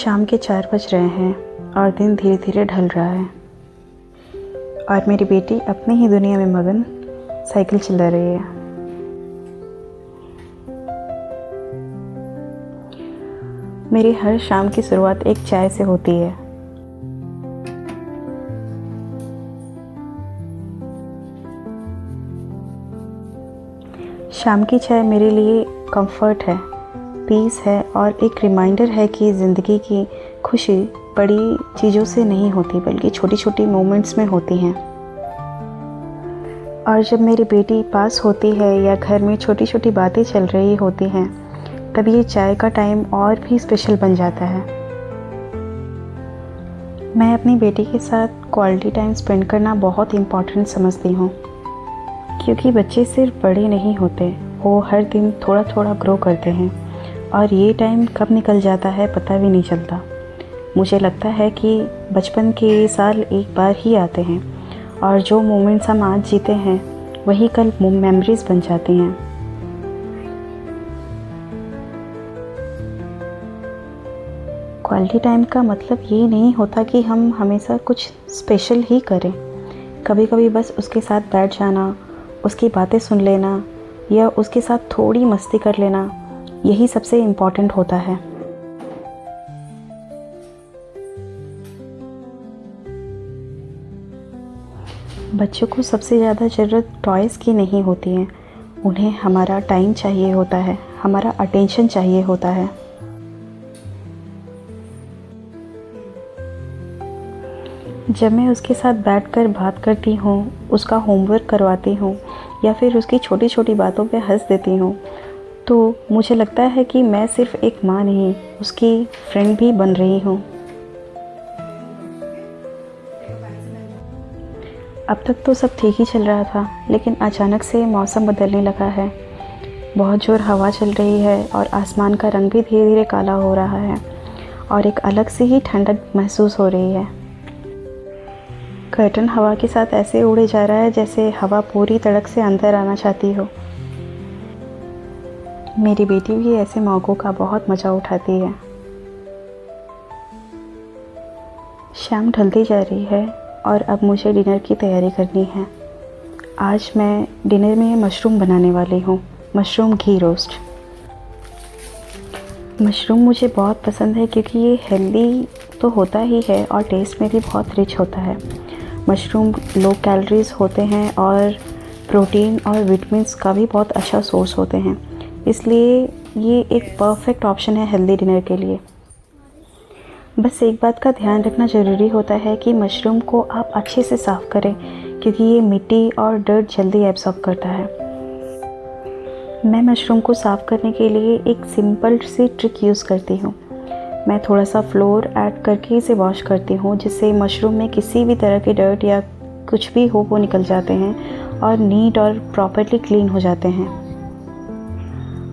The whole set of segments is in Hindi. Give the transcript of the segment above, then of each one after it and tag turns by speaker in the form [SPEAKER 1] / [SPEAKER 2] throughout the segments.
[SPEAKER 1] शाम के 4 बज रहे हैं और दिन धीरे धीरे ढल रहा है और मेरी बेटी अपनी ही दुनिया में मगन साइकिल चला रही है। मेरी हर शाम की शुरुआत एक चाय से होती है। शाम की चाय मेरे लिए कंफर्ट है, पीस है और एक रिमाइंडर है कि ज़िंदगी की खुशी बड़ी चीज़ों से नहीं होती बल्कि छोटी छोटी मोमेंट्स में होती हैं। और जब मेरी बेटी पास होती है या घर में छोटी छोटी बातें चल रही होती हैं तब ये चाय का टाइम और भी स्पेशल बन जाता है। मैं अपनी बेटी के साथ क्वालिटी टाइम स्पेंड करना बहुत इम्पॉर्टेंट समझती हूँ, क्योंकि बच्चे सिर्फ बड़े नहीं होते, वो हर दिन थोड़ा थोड़ा ग्रो करते हैं और ये टाइम कब निकल जाता है पता भी नहीं चलता। मुझे लगता है कि बचपन के साल एक बार ही आते हैं और जो मोमेंट्स हम आज जीते हैं वही कल मेमोरीज बन जाती हैं। क्वालिटी टाइम का मतलब ये नहीं होता कि हम हमेशा कुछ स्पेशल ही करें। कभी कभी बस उसके साथ बैठ जाना, उसकी बातें सुन लेना या उसके साथ थोड़ी मस्ती कर लेना, यही सबसे इम्पॉर्टेंट होता है। बच्चों को सबसे ज़्यादा ज़रूरत टॉयज़ की नहीं होती है, उन्हें हमारा टाइम चाहिए होता है, हमारा अटेंशन चाहिए होता है। जब मैं उसके साथ बैठकर बात करती हूँ, उसका होमवर्क करवाती हूँ या फिर उसकी छोटी छोटी बातों पे हंस देती हूँ तो मुझे लगता है कि मैं सिर्फ एक माँ नहीं, उसकी फ्रेंड भी बन रही हूँ। अब तक तो सब ठीक ही चल रहा था, लेकिन अचानक से मौसम बदलने लगा है। बहुत ज़ोर हवा चल रही है और आसमान का रंग भी धीरे धीरे काला हो रहा है और एक अलग सी ही ठंडक महसूस हो रही है। कर्टन हवा के साथ ऐसे उड़े जा रहा है जैसे हवा पूरी तड़क से अंदर आना चाहती हो। मेरी बेटी भी ऐसे मौक़ों का बहुत मज़ा उठाती है। शाम ढलती जा रही है और अब मुझे डिनर की तैयारी करनी है। आज मैं डिनर में मशरूम बनाने वाली हूँ, मशरूम घी रोस्ट। मशरूम मुझे बहुत पसंद है क्योंकि ये हेल्दी तो होता ही है और टेस्ट में भी बहुत रिच होता है। मशरूम लो कैलोरीज होते हैं और प्रोटीन और विटामिन्स का भी बहुत अच्छा सोर्स होते हैं, इसलिए ये एक परफेक्ट ऑप्शन है हेल्दी डिनर के लिए। बस एक बात का ध्यान रखना ज़रूरी होता है कि मशरूम को आप अच्छे से साफ़ करें, क्योंकि ये मिट्टी और डर्ट जल्दी एब्जॉर्ब करता है। मैं मशरूम को साफ़ करने के लिए एक सिंपल सी ट्रिक यूज़ करती हूँ। मैं थोड़ा सा फ्लोर ऐड करके इसे वॉश करती हूँ, जिससे मशरूम में किसी भी तरह के डर्ट या कुछ भी हो वो निकल जाते हैं और नीट और प्रॉपरली क्लीन हो जाते हैं।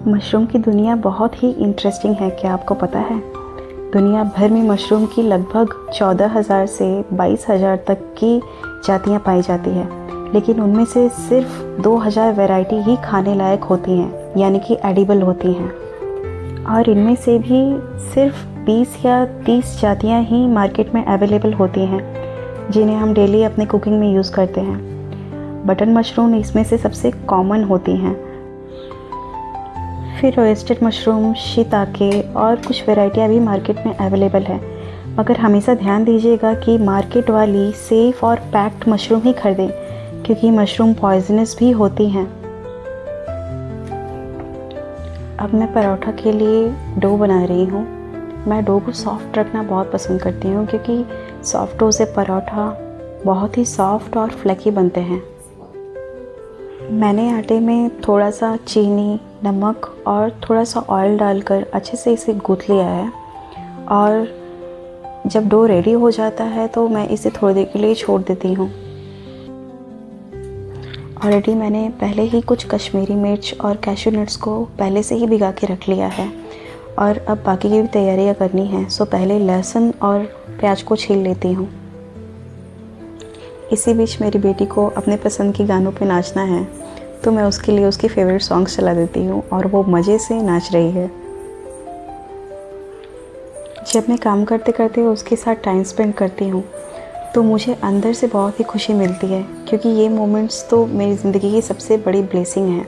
[SPEAKER 1] मशरूम की दुनिया बहुत ही इंटरेस्टिंग है, क्या आपको पता है? दुनिया भर में मशरूम की लगभग 14,000 से 22,000 तक की जातियाँ पाई जाती है, लेकिन उनमें से सिर्फ 2,000 वैरायटी ही खाने लायक होती हैं, यानी कि एडिबल होती हैं। और इनमें से भी सिर्फ 20 या 30 जातियाँ ही मार्केट में अवेलेबल होती हैं, जिन्हें हम डेली अपने कुकिंग में यूज़ करते हैं। बटन मशरूम इसमें से सबसे कॉमन होती हैं। फिर रोस्टेड मशरूम, शिताके और कुछ वैरायटियाँ भी मार्केट में अवेलेबल है, मगर हमेशा ध्यान दीजिएगा कि मार्केट वाली सेफ़ और पैक्ड मशरूम ही खरीदें, क्योंकि मशरूम पॉइजनस भी होती हैं। अब मैं परोठा के लिए डो बना रही हूँ। मैं डो को सॉफ्ट रखना बहुत पसंद करती हूँ, क्योंकि सॉफ्ट डो से परोठा बहुत ही सॉफ्ट और फ्लेकी बनते हैं। मैंने आटे में थोड़ा सा चीनी, नमक और थोड़ा सा ऑयल डालकर अच्छे से इसे गूँथ लिया है और जब डो रेडी हो जाता है तो मैं इसे थोड़ी देर के लिए छोड़ देती हूँ। ऑलरेडी मैंने पहले ही कुछ कश्मीरी मिर्च और कैशू नट्स को पहले से ही भिगा के रख लिया है और अब बाकी की भी तैयारियाँ करनी है। सो पहले लहसुन और प्याज को छील लेती हूँ। इसी बीच मेरी बेटी को अपने पसंद के गानों पे नाचना है, तो मैं उसके लिए उसकी फेवरेट सॉन्ग्स चला देती हूँ और वो मज़े से नाच रही है। जब मैं काम करते करते उसके साथ टाइम स्पेंड करती हूँ तो मुझे अंदर से बहुत ही खुशी मिलती है, क्योंकि ये मोमेंट्स तो मेरी ज़िंदगी की सबसे बड़ी ब्लेसिंग है।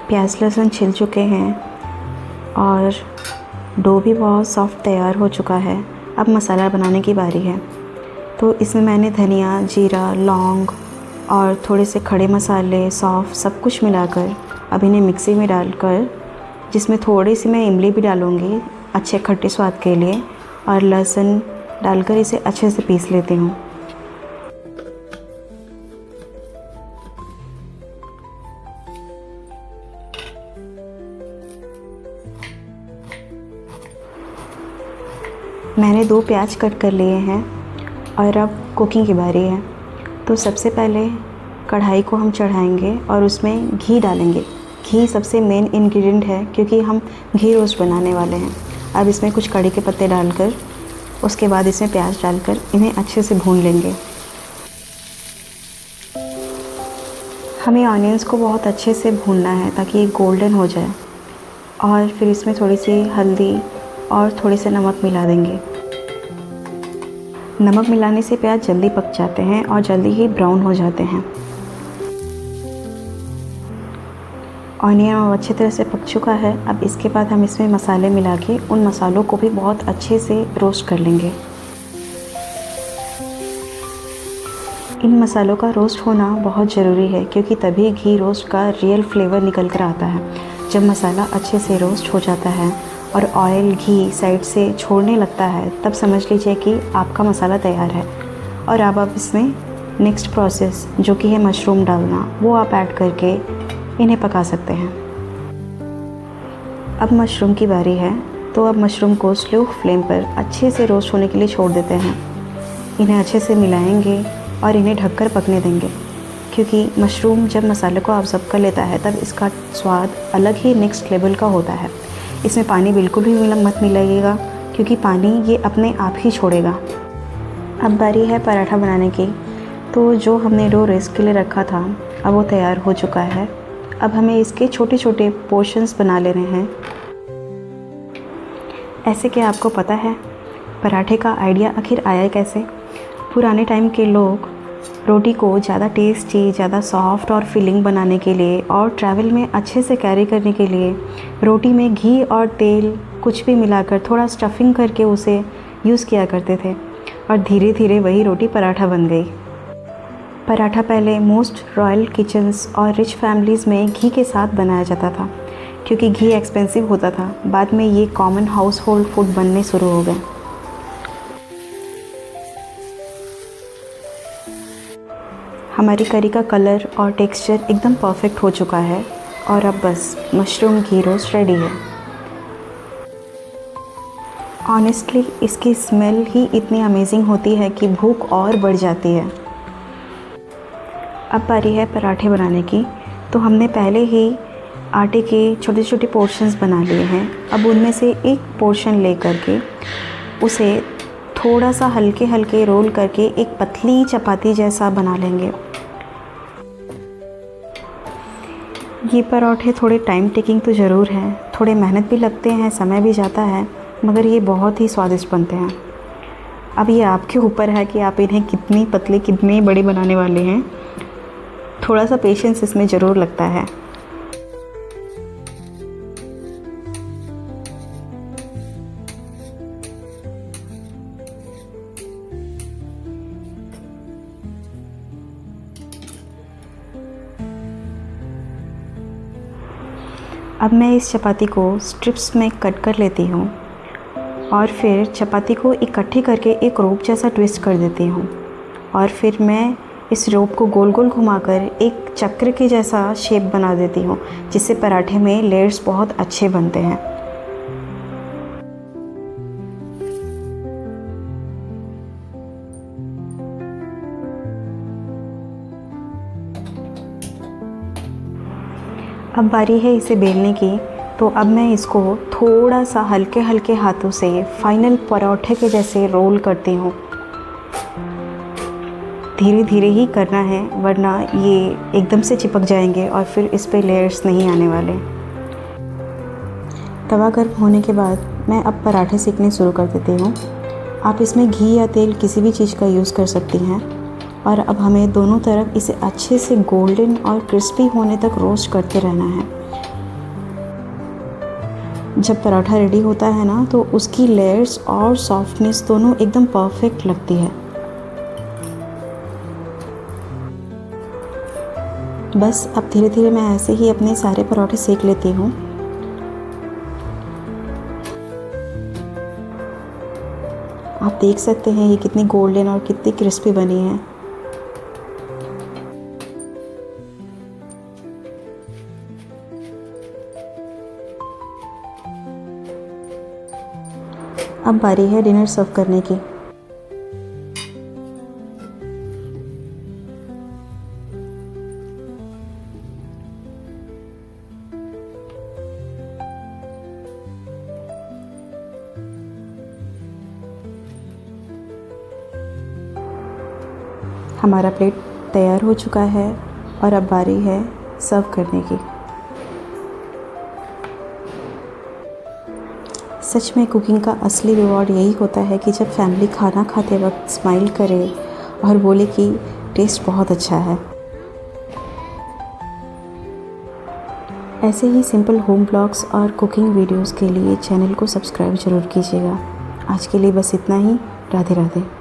[SPEAKER 1] प्याज लहसुन छिल चुके हैं और डो भी बहुत सॉफ्ट तैयार हो चुका है। अब मसाला बनाने की बारी है। तो इसमें मैंने धनिया, जीरा, लौंग और थोड़े से खड़े मसाले, सौंफ सब कुछ मिलाकर अब इन्हें मिक्सी में डालकर, जिसमें थोड़ी सी मैं इमली भी डालूँगी अच्छे खट्टे स्वाद के लिए, और लहसुन डालकर इसे अच्छे से पीस लेती हूँ। मैंने 2 प्याज कट कर लिए हैं और अब कुकिंग की बारी है। तो सबसे पहले कढ़ाई को हम चढ़ाएंगे और उसमें घी डालेंगे। घी सबसे मेन इंग्रेडिएंट है, क्योंकि हम घी रोस्ट बनाने वाले हैं। अब इसमें कुछ कड़ी के पत्ते डालकर, उसके बाद इसमें प्याज डालकर इन्हें अच्छे से भून लेंगे। हमें ऑनियंस को बहुत अच्छे से भूनना है ताकि ये गोल्डन हो जाए, और फिर इसमें थोड़ी सी हल्दी और थोड़े से नमक मिला देंगे। नमक मिलाने से प्याज जल्दी पक जाते हैं और जल्दी ही ब्राउन हो जाते हैं। ऑनियन अब अच्छी तरह से पक चुका है। अब इसके बाद हम इसमें मसाले मिला के उन मसालों को भी बहुत अच्छे से रोस्ट कर लेंगे। इन मसालों का रोस्ट होना बहुत ज़रूरी है, क्योंकि तभी घी रोस्ट का रियल फ्लेवर निकल कर आता है। जब मसाला अच्छे से रोस्ट हो जाता है और ऑयल घी साइड से छोड़ने लगता है, तब समझ लीजिए कि आपका मसाला तैयार है। और अब आप इसमें नेक्स्ट प्रोसेस जो कि है मशरूम डालना, वो आप ऐड करके इन्हें पका सकते हैं। अब मशरूम की बारी है। तो अब मशरूम को स्लो फ्लेम पर अच्छे से रोस्ट होने के लिए छोड़ देते हैं। इन्हें अच्छे से मिलाएंगे और इन्हें ढककर पकने देंगे, क्योंकि मशरूम जब मसाले को ऑब्जर्व कर लेता है तब इसका स्वाद अलग ही नेक्स्ट लेवल का होता है। इसमें पानी बिल्कुल भी मत मिलाइएगा, क्योंकि पानी ये अपने आप ही छोड़ेगा। अब बारी है पराठा बनाने की। तो जो हमने डो रेस्ट के लिए रखा था, अब वो तैयार हो चुका है। अब हमें इसके छोटे छोटे पोर्शंस बना लेने हैं। ऐसे क्या आपको पता है पराठे का आइडिया आखिर आया कैसे? पुराने टाइम के लोग रोटी को ज़्यादा टेस्टी, ज़्यादा सॉफ्ट और फिलिंग बनाने के लिए और ट्रैवल में अच्छे से कैरी करने के लिए रोटी में घी और तेल कुछ भी मिलाकर थोड़ा स्टफिंग करके उसे यूज़ किया करते थे, और धीरे धीरे वही रोटी पराठा बन गई। पराठा पहले मोस्ट रॉयल किचन्स और रिच फैमिलीज़ में घी के साथ बनाया जाता था, क्योंकि घी एक्सपेंसिव होता था। बाद में ये कॉमन हाउस होल्ड फूड बनने शुरू हो गए। हमारी करी का कलर और टेक्सचर एकदम परफेक्ट हो चुका है, और अब बस मशरूम घी रोस्ट रेडी है। ऑनेस्टली इसकी स्मेल ही इतनी अमेजिंग होती है कि भूख और बढ़ जाती है। अब बारी है पराठे बनाने की। तो हमने पहले ही आटे के छोटे छोटे पोर्शंस बना लिए हैं। अब उनमें से एक पोर्शन ले करके उसे थोड़ा सा हल्के हल्के रोल करके एक पतली चपाती जैसा बना लेंगे। ये पराठे थोड़े टाइम टेकिंग तो ज़रूर हैं, थोड़े मेहनत भी लगते हैं, समय भी जाता है, मगर ये बहुत ही स्वादिष्ट बनते हैं। अब ये आपके ऊपर है कि आप इन्हें कितनी पतली कितनी बड़ी बनाने वाले हैं। थोड़ा सा पेशेंस इसमें ज़रूर लगता है। अब मैं इस चपाती को स्ट्रिप्स में कट कर लेती हूँ, और फिर चपाती को इकट्ठी करके एक रोप जैसा ट्विस्ट कर देती हूँ, और फिर मैं इस रोप को गोल गोल घुमाकर एक चक्र के जैसा शेप बना देती हूँ, जिससे पराठे में लेयर्स बहुत अच्छे बनते हैं। अब बारी है इसे बेलने की। तो अब मैं इसको थोड़ा सा हल्के हल्के हाथों से फाइनल पराठे के जैसे रोल करती हूँ। धीरे धीरे ही करना है, वरना ये एकदम से चिपक जाएंगे और फिर इस पे लेयर्स नहीं आने वाले। तवा गर्म होने के बाद मैं अब पराठे सेकने शुरू कर देती हूँ। आप इसमें घी या तेल किसी भी चीज़ का यूज़ कर सकती हैं। और अब हमें दोनों तरफ इसे अच्छे से गोल्डन और क्रिस्पी होने तक रोस्ट करते रहना है। जब पराठा रेडी होता है ना, तो उसकी लेयर्स और सॉफ्टनेस दोनों एकदम परफेक्ट लगती है। बस अब धीरे धीरे मैं ऐसे ही अपने सारे पराठे सेक लेती हूँ। आप देख सकते हैं ये कितनी गोल्डन और कितनी क्रिस्पी बनी है। अब बारी है डिनर सर्व करने की। हमारा प्लेट तैयार हो चुका है और अब बारी है सर्व करने की। सच में कुकिंग का असली रिवॉर्ड यही होता है कि जब फैमिली खाना खाते वक्त स्माइल करे और बोले कि टेस्ट बहुत अच्छा है। ऐसे ही सिंपल होम ब्लॉग्स और कुकिंग वीडियोस के लिए चैनल को सब्सक्राइब ज़रूर कीजिएगा। आज के लिए बस इतना ही। राधे राधे।